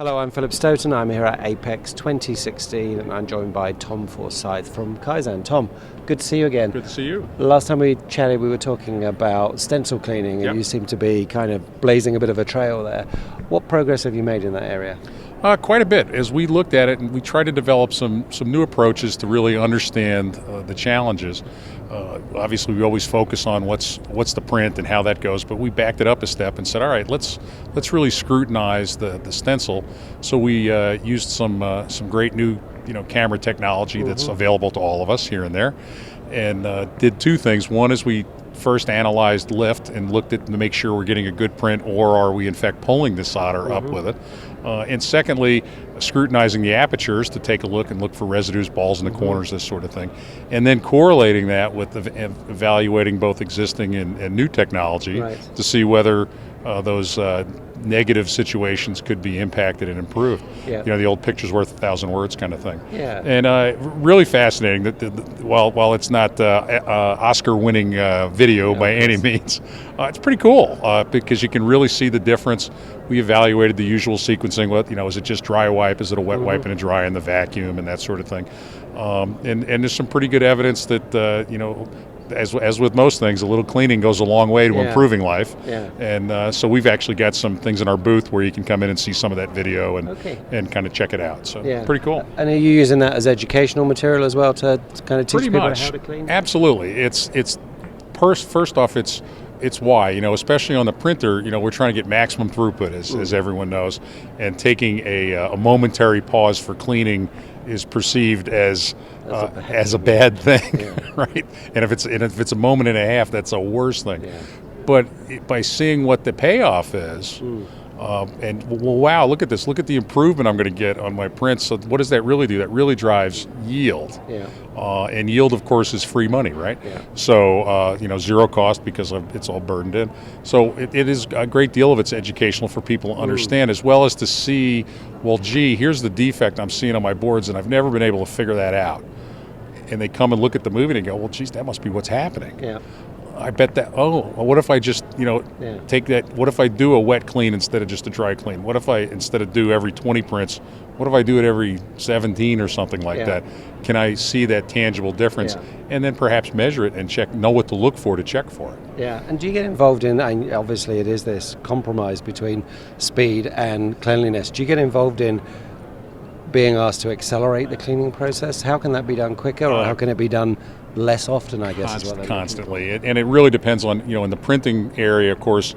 Hello, I'm Philip Stoten. I'm here at Apex 2016 and I'm joined by Tom Forsythe from Kyzen. Tom, good to see you again. Good to see you. Last time we chatted, we were talking about stencil cleaning, and Yep. you seem to be kind of blazing a bit of a trail there. What progress have you made in that area? Quite a bit. As we looked at it, and we tried to develop some new approaches to really understand the challenges. Obviously, we always focus on what's the print and how that goes, but we backed it up a step and said, all right, let's really scrutinize the stencil. So we used some great new camera technology that's available to all of us here and there, and did two things. One is we first analyzed lift and looked at to make sure we're getting a good print, or are we in fact pulling the solder up with it. And secondly, scrutinizing the apertures to take a look and look for residues, balls in the corners, this sort of thing. And then correlating that with evaluating both existing and new technology to see whether those negative situations could be impacted and improved. Yeah. The old picture's worth 1,000 words kind of thing. Yeah. And really fascinating that while it's not Oscar-winning video by any means, it's pretty cool because you can really see the difference. We evaluated the usual sequencing. Is it just dry wipe? Is it a wet wipe and a dry in the vacuum and that sort of thing? And there's some pretty good evidence that as with most things, a little cleaning goes a long way to improving life. Yeah. And so we've actually got some things in our booth where you can come in and see some of that video and kind of check it out. So pretty cool. And are you using that as educational material as well to kind of teach people how to clean? Absolutely. It's first off, it's why, especially on the printer, we're trying to get maximum throughput, as everyone knows, and taking a momentary pause for cleaning is perceived as a bad thing, right? And if it's a moment and a half, that's a worse thing. Yeah. But by seeing what the payoff is, and wow, look at this! Look at the improvement I'm going to get on my prints. So what does that really do? That really drives yield. Yeah. And yield, of course, is free money, right? Yeah. So zero cost because it's all burdened in. So it is a great deal of it's educational for people to understand, as well as to see, well, gee, here's the defect I'm seeing on my boards, and I've never been able to figure that out. And they come and look at the movie and go, well, geez, that must be what's happening. Yeah. I bet that, what if I just, take that, what if I do a wet clean instead of just a dry clean? What if I, instead of do every 20 prints, what if I do it every 17 or something like that? Can I see that tangible difference? Yeah. And then perhaps measure it and know what to look for to check for it. Yeah, and do you get involved in, and obviously it is this compromise between speed and cleanliness, do you get involved in being asked to accelerate the cleaning process? How can that be done quicker, or how can it be done less often, I guess, is what constantly. And it really depends on, in the printing area, of course,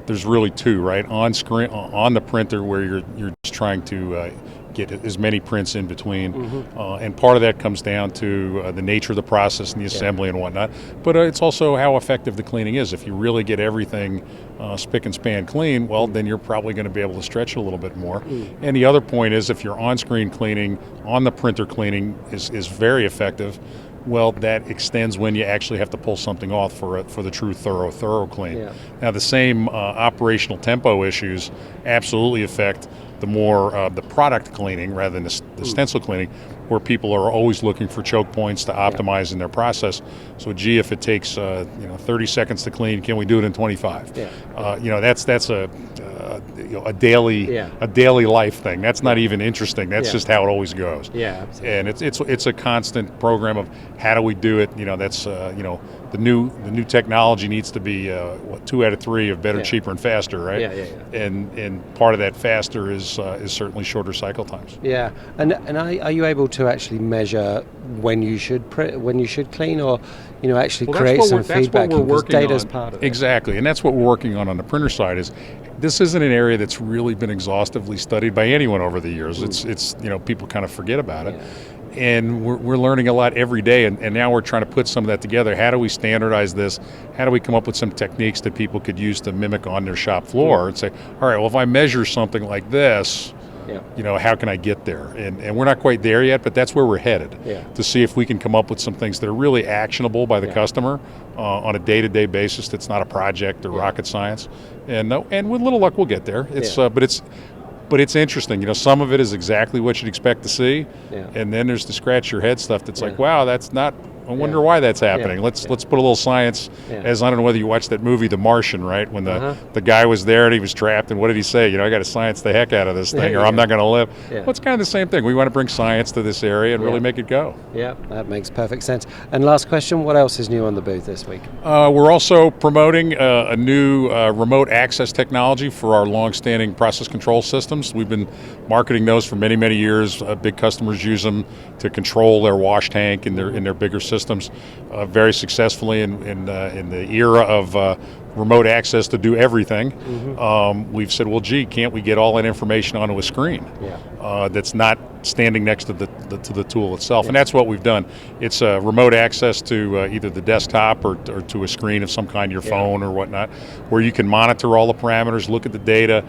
there's really two, right? On screen, on the printer, where you're just trying to get as many prints in between, and part of that comes down to the nature of the process and the assembly and whatnot. But it's also how effective the cleaning is. If you really get everything spick and span clean, well, then you're probably going to be able to stretch it a little bit more. And the other point is, if your on-screen cleaning, on the printer cleaning is very effective, well, that extends when you actually have to pull something off for the true thorough clean. Yeah. Now, the same operational tempo issues absolutely affect the more the product cleaning rather than the stencil cleaning, where people are always looking for choke points to optimize in their process. So, gee, if it takes 30 seconds to clean, can we do it in 25? Yeah. That's a daily life thing. That's not even interesting. That's just how it always goes. Yeah, absolutely. And it's a constant program of how do we do it. That's the new technology needs to be 2 out of 3 of better, cheaper, and faster, right? Yeah. And part of that faster is certainly shorter cycle times. Yeah, and are you able to actually measure when you should clean, or actually create some feedback? Because data's part of it. Exactly, and that's what we're working on the printer side. Is this isn't an area that's really been exhaustively studied by anyone over the years. It's people kind of forget about it. Yeah. And we're learning a lot every day, and now we're trying to put some of that together. How do we standardize this? How do we come up with some techniques that people could use to mimic on their shop floor and say, all right, well, if I measure something like this, how can I get there? And we're not quite there yet, but that's where we're headed, to see if we can come up with some things that are really actionable by the customer on a day-to-day basis. That's not a project or rocket science. And with little luck, we'll get there. But it's interesting, some of it is exactly what you'd expect to see, and then there's the scratch your head stuff that's like, wow, that's not I wonder why that's happening. Let's put a little science. As I don't know whether you watched that movie, The Martian, right? When the guy was there and he was trapped, and what did he say? I got to science the heck out of this thing, or I'm not going to live. Well, it's kind of the same thing. We want to bring science to this area and really make it go. Yeah, that makes perfect sense. And last question: what else is new on the booth this week? We're also promoting a new remote access technology for our long-standing process control systems. We've been marketing those for many, many years. Big customers use them to control their wash tank in their bigger systems very successfully. In the era of remote access to do everything, we've said, well, gee, can't we get all that information onto a screen that's not standing next to the tool itself? And that's what we've done. It's remote access to either the desktop or to a screen of some kind, your phone or whatnot, where you can monitor all the parameters, look at the data,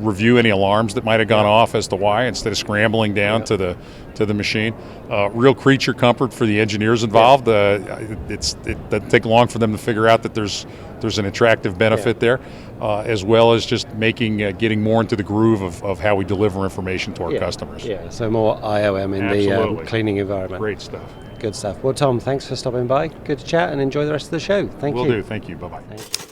review any alarms that might have gone off as to why, instead of scrambling down to the machine. Real creature comfort for the engineers involved. It doesn't take long for them to figure out that there's an attractive benefit there, as well as just getting more into the groove of how we deliver information to our customers. Yeah, so more IOM in the cleaning environment. Great stuff. Good stuff. Well, Tom, thanks for stopping by. Good to chat, and enjoy the rest of the show. Thank you. Will do. Thank you. Bye-bye. Thank you.